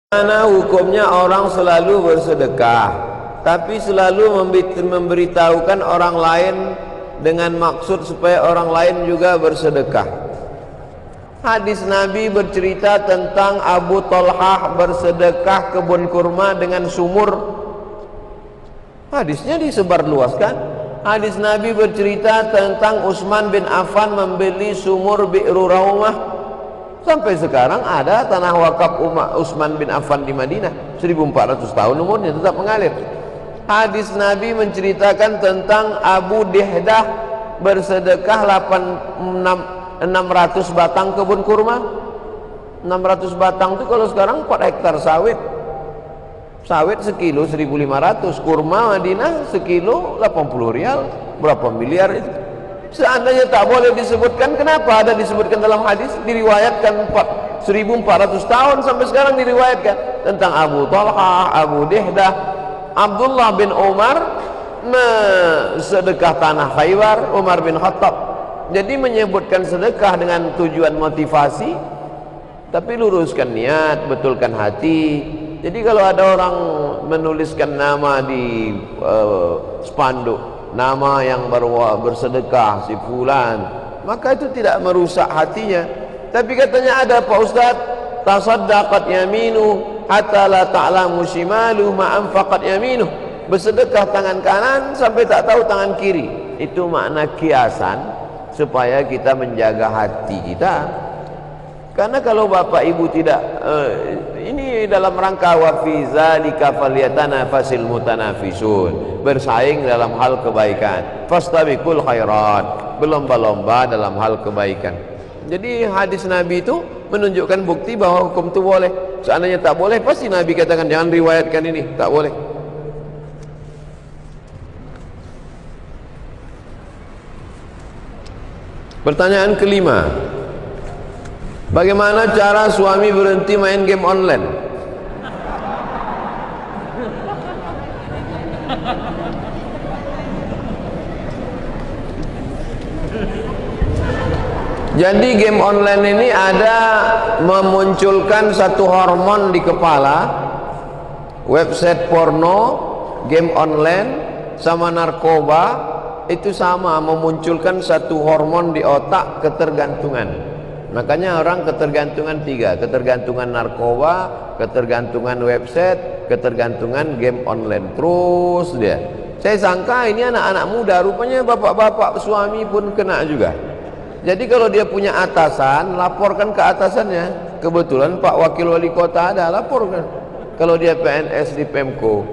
Mana hukumnya orang selalu bersedekah, tapi selalu memberitahukan orang lain dengan maksud supaya orang lain juga bersedekah. Hadis Nabi bercerita tentang Abu Talhah bersedekah kebun kurma dengan sumur. Hadisnya disebarluaskan. Hadis Nabi bercerita tentang Utsman bin Affan membeli sumur Bi'ru Raumah. Sampai sekarang ada tanah wakaf Utsman bin Affan di Madinah, 1400 tahun umurnya tetap mengalir. Hadis Nabi menceritakan tentang Abu Dihdah bersedekah 600 batang kebun kurma. 600 batang itu kalau sekarang 4 hektar sawit. Sawit sekilo 1.500, kurma Madinah sekilo 80 rial, berapa miliar itu. Seandainya tak boleh disebutkan, kenapa ada disebutkan dalam hadis? Diriwayatkan 1400 tahun sampai sekarang diriwayatkan tentang Abu Talhah, Abu Dihdah. Abdullah bin Umar sedekah tanah Khaybar, Umar bin Khattab. Jadi menyebutkan sedekah dengan tujuan motivasi, tapi luruskan niat, betulkan hati. Jadi kalau ada orang menuliskan nama di spanduk, nama yang bersedekah si fulan, maka itu tidak merusak hatinya. Tapi katanya ada Pak Ustaz, tasaddaqat yaminu hatta la ta'lamu shimalu ma anfaqat yaminu. Bersedekah tangan kanan sampai tak tahu tangan kiri. Itu makna kiasan supaya kita menjaga hati kita. Karena kalau bapak ibu tidak ini dalam rangka wa fi zalika falyatanafasil mutanafisun, bersaing dalam hal kebaikan, fastabiqul khairat, berlomba-lomba dalam hal kebaikan. Jadi hadis Nabi itu menunjukkan bukti bahwa hukum itu boleh. Seandainya tak boleh, pasti Nabi katakan jangan riwayatkan ini, tak boleh. Pertanyaan kelima, bagaimana cara suami berhenti main game online? Jadi game online ini ada memunculkan satu hormon di kepala. Website porno, game online, sama narkoba itu sama memunculkan satu hormon di otak, ketergantungan. Makanya orang ketergantungan 3, ketergantungan narkoba, ketergantungan website, ketergantungan game online, terus dia. Saya sangka ini anak-anak muda, rupanya bapak-bapak suami pun kena juga. Jadi kalau dia punya atasan, laporkan ke atasannya. Kebetulan Pak Wakil Wali Kota ada, laporkan. Kalau dia PNS di Pemko,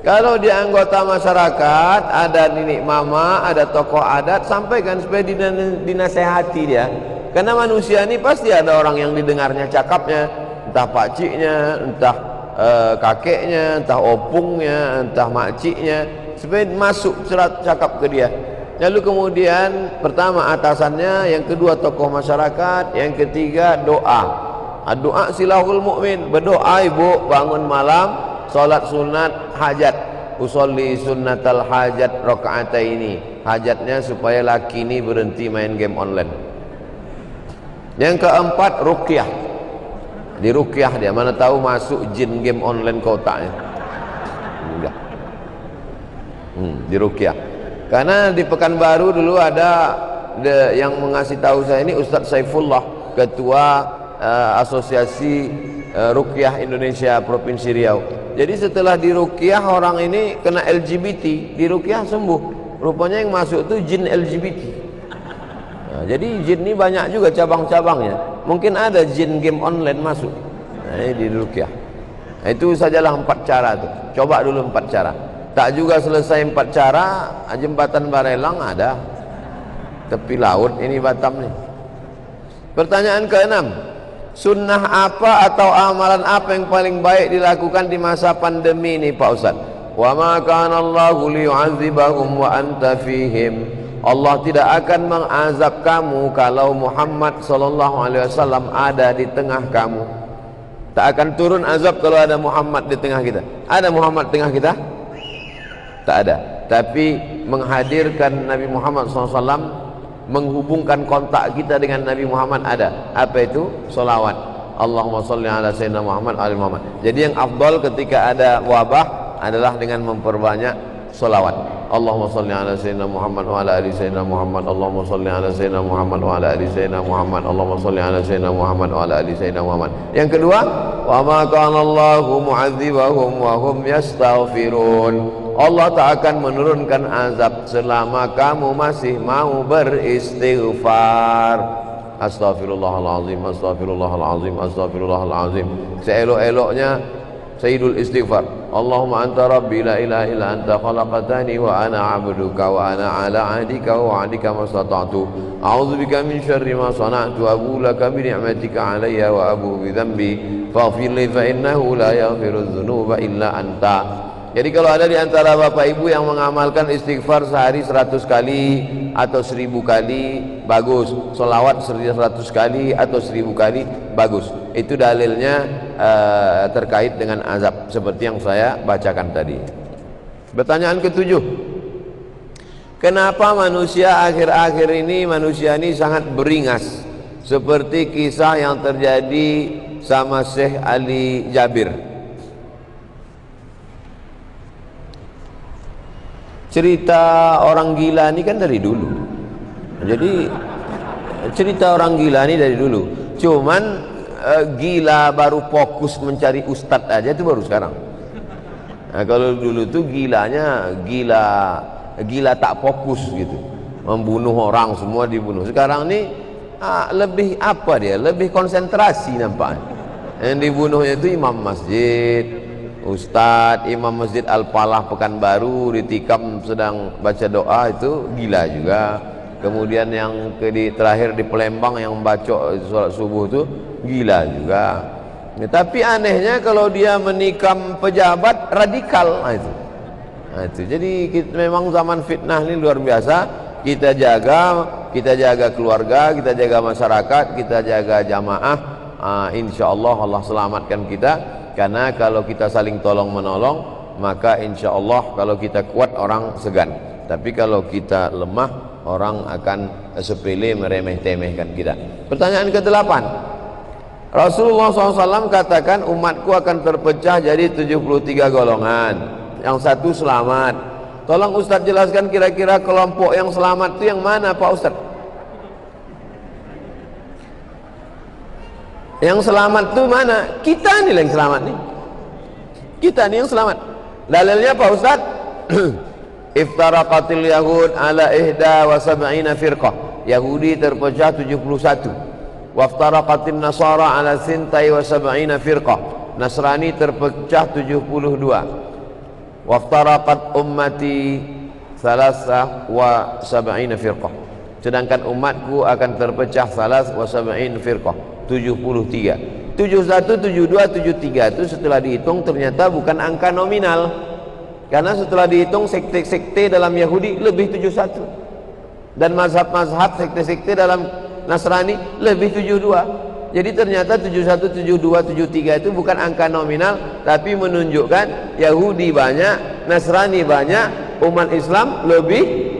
kalau dia anggota masyarakat, ada nenek mama, ada tokoh adat, sampaikan supaya dinasehati dia. Karena manusia ini pasti ada orang yang didengarnya cakapnya, entah pakciknya, entah kakeknya, entah opungnya, entah makciknya, supaya masuk surat cakap ke dia. Lalu kemudian pertama atasannya, yang kedua tokoh masyarakat, yang ketiga doa. Doa silahul mukmin, berdoa ibu bangun malam, salat sunat hajat, usolli sunnatal hajat rakaataini. Hajatnya supaya laki ini berhenti main game online. Yang keempat ruqyah. Di ruqyah dia, mana tahu masuk jin game online ke otaknya. Enggak. Di ruqyah. Karena di Pekanbaru dulu ada yang mengasih tahu saya ini Ustadz Saifullah, ketua Asosiasi Ruqyah Indonesia Provinsi Riau. Jadi setelah di ruqyah orang ini kena LGBT, di ruqyah sembuh. Rupanya yang masuk itu jin LGBT. Nah, jadi jin ini banyak juga cabang-cabangnya. Mungkin ada jin game online masuk. Nah, ini di ruqyah. Nah, itu sajalah 4 cara tuh. Coba dulu 4 cara. Tak juga selesai 4 cara, jembatan Barelang ada. Tepi laut ini Batam nih. Pertanyaan ke-6, sunnah apa atau amalan apa yang paling baik dilakukan di masa pandemi ini Pak Ustaz? Wa ma kana Allahu liyu'adzibahum wa anta fihim. Allah tidak akan mengazab kamu kalau Muhammad sallallahu alaihi wasallam ada di tengah kamu. Tak akan turun azab kalau ada Muhammad di tengah kita. Ada Muhammad di tengah kita? Tak ada. Tapi menghadirkan Nabi Muhammad SAW, menghubungkan kontak kita dengan Nabi Muhammad ada. Apa itu? Solawat. Allahumma sholli ala sayyidina Muhammad ali Muhammad. Jadi yang afdal ketika ada wabah adalah dengan memperbanyak sholawat. Allahumma sholli ala sayyidina Muhammad wa ala ali sayyidina Muhammad. Allahumma sholli ala sayyidina Muhammad wa ala ali sayyidina Muhammad. Allahumma sholli ala sayyidina Muhammad wa ala ali sayyidina Muhammad. Yang kedua, wa ma kana Allahu mu'adzibahum wa hum yastaghfirun. Allah tak akan menurunkan azab selama kamu masih mau beristighfar. Astaghfirullahalazim, astaghfirullahalazim, astaghfirullahalazim. Seelok-eloknya sayyidul istighfar. Allahumma anta rabbi la ilaha illa anta khalaqtani wa ana 'abduka wa ana 'ala 'ahdika wa 'adika mastata'tu. A'udzubika min syarri ma sana'tu wa abu laka bi ni'matika 'alayya wa abu bi dhanbi faghfir li fa innahu la yaghfiru dzunuba illa anta. Jadi kalau ada di antara bapak ibu yang mengamalkan istighfar sehari 100 kali atau 1000 kali, bagus. Sholawat 100 kali atau 1000 kali, bagus. Itu dalilnya terkait dengan azab seperti yang saya bacakan tadi. Pertanyaan ketujuh, kenapa manusia akhir-akhir ini manusia ini sangat beringas seperti kisah yang terjadi sama Syekh Ali Jabir? Cerita orang gila ini kan dari dulu. Jadi cerita orang gila ini dari dulu. Cuman gila baru fokus mencari ustadz aja itu baru sekarang. Nah, kalau dulu tuh gilanya gila tak fokus gitu, membunuh orang semua dibunuh. Sekarang ini lebih apa dia? Lebih konsentrasi nampaknya. Yang dibunuhnya itu imam masjid, ustadz, imam masjid Al-Falah Pekanbaru ditikam sedang baca doa, itu gila juga. Kemudian yang terakhir di Palembang yang membaca sholat subuh itu gila juga. Ya, tapi anehnya kalau dia menikam pejabat radikal, itu. Jadi memang zaman fitnah ini luar biasa. Kita jaga keluarga, kita jaga masyarakat, kita jaga jamaah. Insya Allah Allah selamatkan kita. Karena kalau kita saling tolong menolong, maka insya Allah kalau kita kuat orang segan. Tapi kalau kita lemah, orang akan sepele meremeh-temehkan kita. Pertanyaan ke-8, Rasulullah SAW katakan umatku akan terpecah jadi 73 golongan. Yang satu selamat. Tolong Ustadz jelaskan kira-kira kelompok yang selamat itu yang mana Pak Ustadz? Yang selamat itu mana? Kita nih yang selamat nih. Kita nih yang selamat. Dalilnya Pak Ustadz? Iftaraqatil yahud ala ihda wa sab'ina firqah. Yahudi terpecah 71. Waftaraqatin nasara ala sintai wa sab'ina firqah. Nasrani terpecah 72. Waftaraqat ummati salasah wa sab'ina firqah. Sedangkan umatku akan terpecah salas wa sab'in firqah, 73. 71, 72, 73 itu setelah dihitung ternyata bukan angka nominal. Karena setelah dihitung sekte-sekte dalam Yahudi lebih 71, dan mazhab-mazhab sekte-sekte dalam Nasrani lebih 72. Jadi ternyata 71, 72, 73 itu bukan angka nominal, tapi menunjukkan Yahudi banyak, Nasrani banyak, umat Islam lebih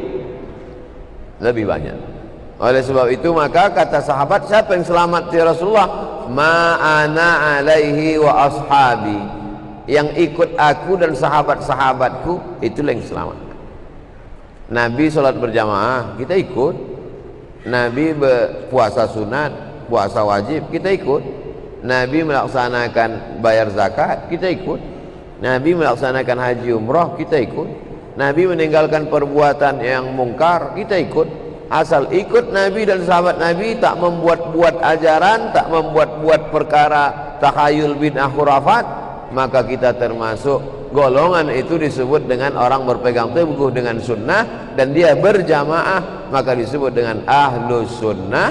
banyak. Oleh sebab itu maka kata sahabat, siapa yang selamat ya Rasulullah? Ma'ana alaihi wa ashabi. Yang ikut aku dan sahabat-sahabatku itulah yang selamat. Nabi sholat berjamaah, kita ikut. Nabi berpuasa sunat, puasa wajib, kita ikut. Nabi melaksanakan bayar zakat, kita ikut. Nabi melaksanakan haji umrah, kita ikut. Nabi meninggalkan perbuatan yang mungkar, kita ikut. Asal ikut Nabi dan sahabat Nabi, tak membuat-buat ajaran, tak membuat-buat perkara takhayul bid'ah khurafat, maka kita termasuk golongan itu disebut dengan orang berpegang teguh dengan sunnah dan dia berjamaah, maka disebut dengan ahlus sunnah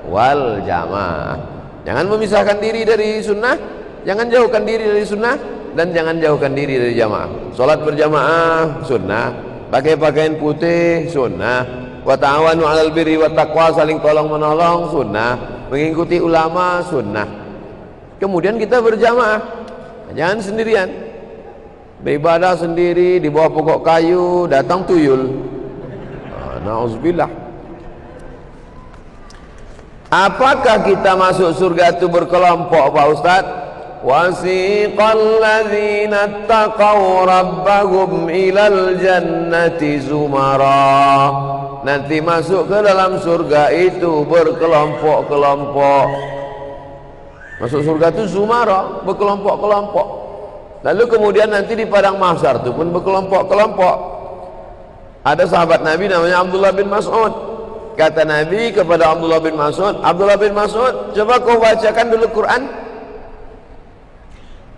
wal jamaah. Jangan memisahkan diri dari sunnah, jangan jauhkan diri dari sunnah, dan jangan jauhkan diri dari jamaah. Salat berjamaah sunnah, pakai pakaian putih sunnah, wa ta'awanu 'alal birri wat taqwa, saling tolong menolong sunnah, mengikuti ulama sunnah. Kemudian kita berjamaah. Jangan sendirian, beribadah sendiri di bawah pokok kayu, datang tuyul. Na'udzubillah. Apakah kita masuk surga itu berkelompok, Pak Ustaz? Wasiqal ladzina taqaw rabbahum ilal jannati zumara. Nanti masuk ke dalam surga itu berkelompok-kelompok. Masuk surga itu zumara, berkelompok-kelompok. Lalu kemudian nanti di padang mahsyar itu pun berkelompok-kelompok. Ada sahabat Nabi namanya Abdullah bin Mas'ud. Kata Nabi kepada Abdullah bin Mas'ud, Abdullah bin Mas'ud, coba kau bacakan dulu Quran.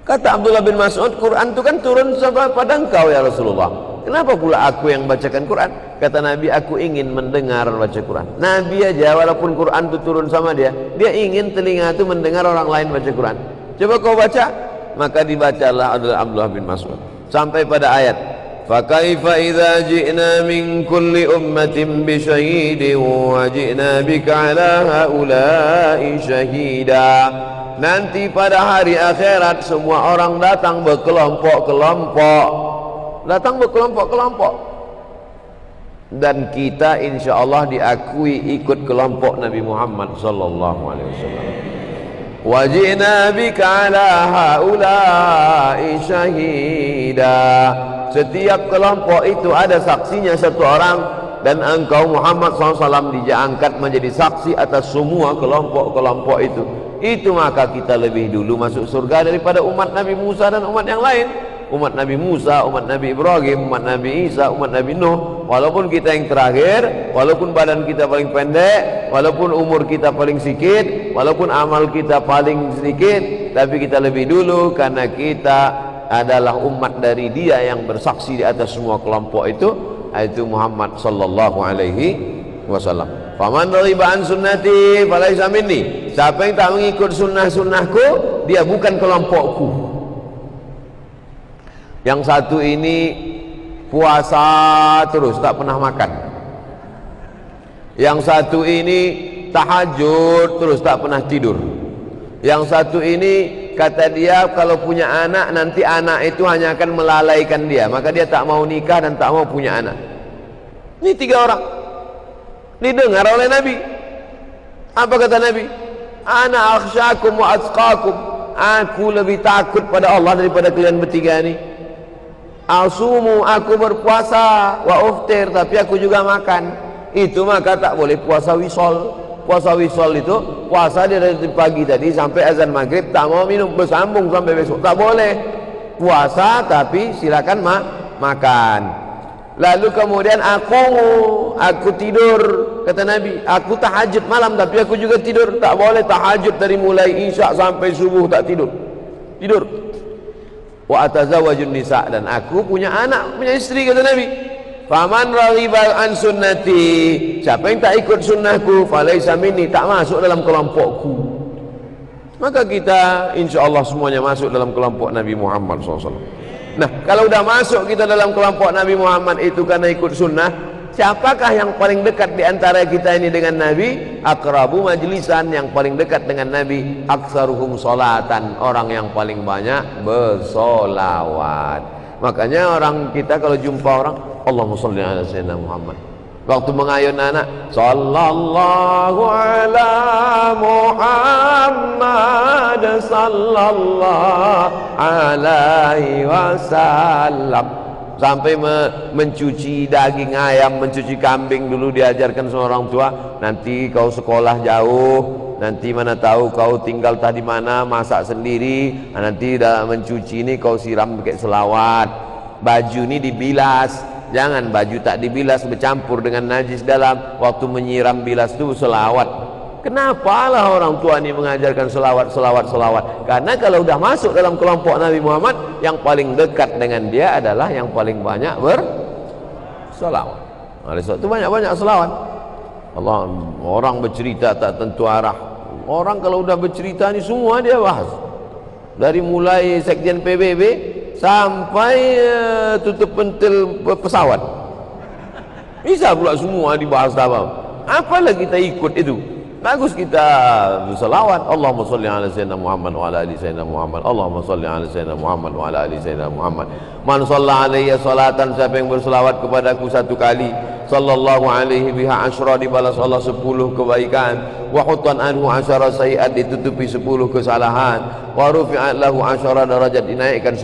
Kata Abdullah bin Mas'ud, Quran itu kan turun pada engkau ya Rasulullah. Kenapa pula aku yang bacakan Quran? Kata Nabi, aku ingin mendengar baca Quran. Nabi aja walaupun Quran itu turun sama dia ingin telinga itu mendengar orang lain baca Quran. Coba kau baca. Maka dibacalah adalah Abdullah bin Mas'ud sampai pada ayat فَكَيْفَ إِذَا جِئْنَا مِنْ كُلِّ أُمَّةٍ بِشَهِيدٍ وَجِئْنَا بِكَ عَلَى هَؤُلَاءِ شَهِيدًا. Nanti pada hari akhirat semua orang datang berkelompok-kelompok. Datang berkelompok-kelompok. Dan kita insya Allah diakui ikut kelompok Nabi Muhammad sallallahu alaihi wasallam. Wajina bika ala haula'i syahida. Setiap kelompok itu ada saksinya satu orang, dan engkau Muhammad SAW diangkat menjadi saksi atas semua kelompok-kelompok itu. Itu maka kita lebih dulu masuk surga daripada umat Nabi Musa dan umat yang lain. Umat Nabi Musa, umat Nabi Ibrahim, umat Nabi Isa, umat Nabi Nuh. Walaupun kita yang terakhir, walaupun badan kita paling pendek, walaupun umur kita paling sedikit, walaupun amal kita paling sedikit, tapi kita lebih dulu karena kita adalah umat dari dia yang bersaksi di atas semua kelompok itu, yaitu Muhammad sallallahu alaihi wasallam. Faman raghiba an sunnati falaysa minni. Siapa yang tak mengikut sunnah-sunnahku, dia bukan kelompokku. Yang satu ini puasa terus tak pernah makan. Yang satu ini tahajud terus tak pernah tidur. Yang satu ini kata dia kalau punya anak nanti anak itu hanya akan melalaikan dia, maka dia tak mau nikah dan tak mau punya anak. Ini tiga orang didengar oleh Nabi. Apa kata Nabi? Ana akhsyakum wa atqakum. Aku lebih takut pada Allah daripada kalian bertiga ini. Asumu, aku berpuasa, wa uftir, tapi aku juga makan. Itu maka tak boleh puasa wisol. Puasa wisol itu puasa dari pagi tadi sampai azan maghrib, tak mau minum, bersambung sampai besok, tak boleh. Puasa tapi silakan makan. Lalu kemudian aku tidur, kata Nabi, aku tahajud malam tapi aku juga tidur. Tak boleh tahajud dari mulai isya sampai subuh tak tidur. Wa atazawwajun nisa, dan aku punya anak, punya istri, kata Nabi. Faman raghiba an sunnati, siapa yang tak ikut sunnahku, falaysa minni, tak masuk dalam kelompokku. Maka kita insyaallah semuanya masuk dalam kelompok Nabi Muhammad SAW. Nah, kalau udah masuk kita dalam kelompok Nabi Muhammad itu karena ikut sunnah, siapakah yang paling dekat di antara kita ini dengan Nabi? Aqrabu majlisan, yang paling dekat dengan Nabi. Aktsaruhum sholatan, orang yang paling banyak bersolawat. Makanya orang kita kalau jumpa orang, Allahumma sholli ala sayyidina Muhammad. Waktu mengayun anak, sallallahu ala Muhammad sallallahu alaihi wasallam. Sampai mencuci daging ayam, mencuci kambing dulu diajarkan sama orang tua. Nanti kau sekolah jauh, nanti mana tahu kau tinggal tadi mana, masak sendiri. Nanti dah mencuci ini kau siram pakai selawat. Baju ini dibilas, jangan baju tak dibilas bercampur dengan najis dalam. Waktu menyiram bilas itu selawat. Kenapa lah orang tua ini mengajarkan selawat? Karena kalau udah masuk dalam kelompok Nabi Muhammad, yang paling dekat dengan dia adalah yang paling banyak berselawat. Oleh sebab itu banyak-banyak selawat. Allah, orang bercerita tak tentu arah. Orang kalau udah bercerita ni semua dia bahas. Dari mulai sekjen PBB sampai tutup pentil pesawat. Bisa pula semua dibahas apa. Apalah kita ikut itu. Bagus kita berselawat. Allahumma sholli ala sayyidina Muhammad wa ala ali sayyidina Muhammad. Allahumma sholli ala sayyidina Muhammad wa ala ali sayyidina Muhammad. Man shalla alayya salatan, siapa yang berselawat kepadaku satu kali, sallallahu alaihi biha asyra, dibalas Allah 10 kebaikan, wa hutan anhu asyara sayiat, ditutupi 10 kesalahan, wa rufi'at lahu asyara darajat, dinaikkan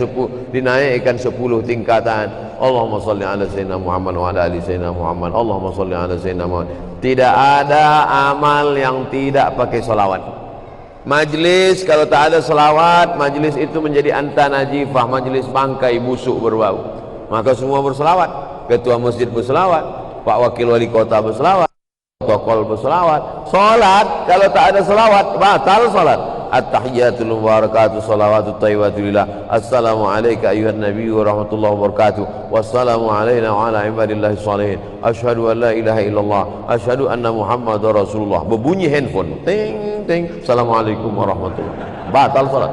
10 tingkatan. Allahumma salli ala sayyidina Muhammad wa ala ali sayyidina Muhammad. Allahumma salli ala sayyidina Muhammad. Tidak ada amal yang tidak pakai salawat. Majlis kalau tak ada salawat, majlis itu menjadi anta najifah, majlis bangkai busuk berbau. Maka semua berselawat. Ketua masjid berselawat, Pak Wakil Wali Kota berselawat, protokol berselawat. Salat kalau tak ada salawat batal salat. At-tahiyatul mubarakatuh salawatut thayyibatullillah. Assalamu alayka ayyuhan nabiyyu wa rahmatullahi wa barakatuh. Wassalamu alayna wa ala ibadillahi shalihin. Asyhadu an la ilaha illallah, asyhadu anna Muhammadar Rasulullah. Berbunyi handphone. Ting ting. Assalamualaikum warahmatullahi. Batal salat.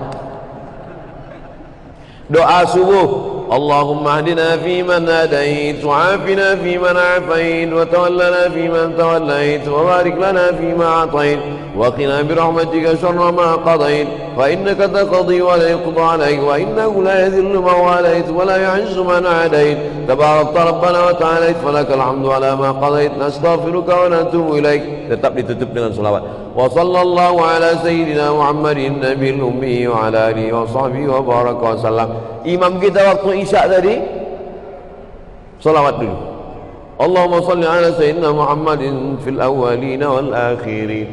Doa subuh. Allahumma hdina fi man hadait, wa afina fi man afait, wa tawallana fi man tawallait, wa barik lana fi ma atait, wa qina bi rahmatika syarra ma qadait, fa innaka taqdi wa la yuqda alayk, wa innahu la yadhillu man walait, wa la yu'izzu man adait. Tabarakta rabbana wa ta'alait, falakal hamdu ala ma qadait, nastaghfiruka wa natubu ilaik. Tetap ditutup dengan selawat. Wa sallallahu ala sayyidina Muhammadin nabiyil ummi wa ala alihi wa sahbihi wa baraka wa sallam. Imam kita waktu isya tadi salawat dulu. Allahumma salli ala sayyidina Muhammadin fil awwalin wal akhirin.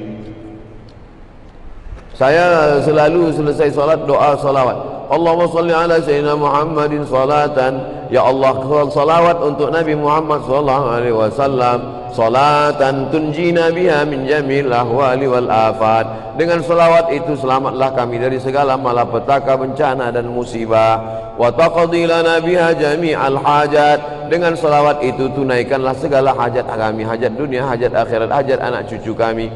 Saya selalu selesai salat doa salawat. Allahumma salli ala sayyidina Muhammadin salatan, ya Allah salawat untuk Nabi Muhammad sallallahu alaihi wasallam, salatan tunjina biha min jamil ahwali wal afat. Dengan salawat itu selamatlah kami dari segala malapetaka, bencana dan musibah. Wa taqdi lana biha jami'al hajat. Dengan salawat itu tunaikanlah segala hajat kami, hajat dunia, hajat akhirat, hajat anak cucu kami.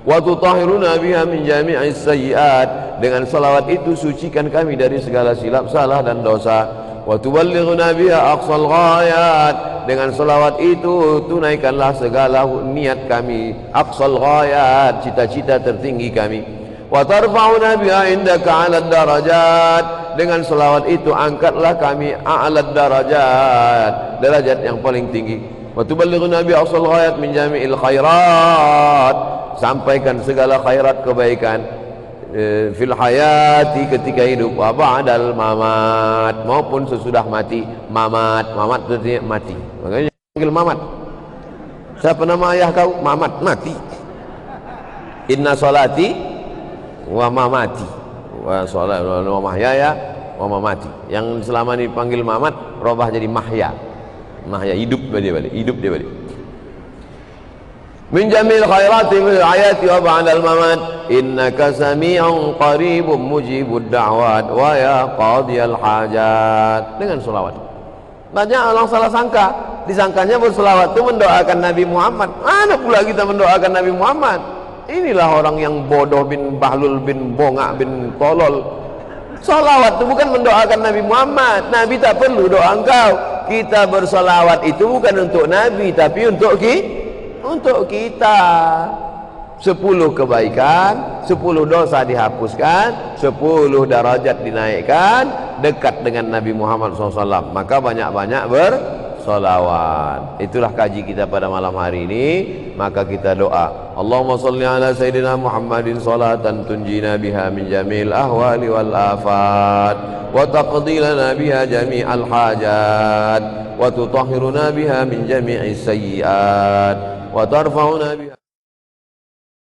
Wa tutahhiruna biha min jami'is sayyi'at. Dengan salawat itu sucikan kami dari segala silap, salah dan dosa. Wa tuballighuna biha aqsal ghayat. Dengan salawat itu tunaikanlah segala niat kami, aqsal ghayat, cita-cita tertinggi kami. Wa tarfa'una biha indaka 'alad darajat. Dengan salawat itu angkatlah kami a'lad darajat, derajat yang paling tinggi. Wa tuballighuna biha aqsal ghayat min jami'il khairat. Sampaikan segala khairat kebaikan fil hayati, ketika hidup, wa ba'dal mamat, maupun sesudah mati. Mamat itu artinya mati, makanya panggil mamat. Siapa nama ayah kau? Mamat, mati. Inna salati wa mamati wa salat wa mahyaya wa mamati. Yang selama ini panggil mamat robah jadi mahya. Mahya, hidup dia balik, hidup dia balik. Min jamil khairati fil hayati wa ba'dal mamat, innaka sami'un qaribun mujibud da'wat wa ya qadiyal hajat. Dengan selawat. Banyak orang salah sangka, disangkanya berselawat itu mendoakan Nabi Muhammad. Mana pula kita mendoakan Nabi Muhammad? Inilah orang yang bodoh bin bahlul bin bongak bin tolol. Salawat itu bukan mendoakan Nabi Muhammad. Nabi tak perlu doa engkau. Kita bersalawat itu bukan untuk Nabi, tapi untuk kita. 10 kebaikan, 10 dosa dihapuskan, 10 derajat dinaikkan, dekat dengan Nabi Muhammad SAW. Maka banyak-banyak bersolawat. Itulah kaji kita pada malam hari ini. Maka kita doa, Allahumma salli ala sayyidina Muhammadin salatan tunjina biha min jamil ahwali wal afat, wa taqdi lana biha jami'al hajat, wa tutahhiruna biha min jami'is sayyiat, wa tarfa'una biha